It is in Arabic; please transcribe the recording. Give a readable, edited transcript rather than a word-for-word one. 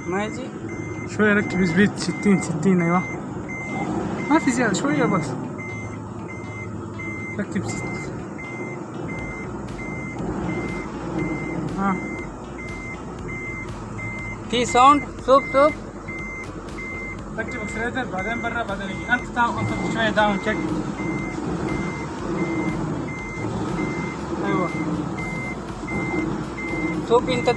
ما يجي. شوية ركب سبيد 60 ايوه، ما في زيادة، شوية بس ركب 6. في ساوند. شوف ركب اكسلريتر بعدين برا بعدين يجي. انت شوية داون تشيك. ايوه شوف انت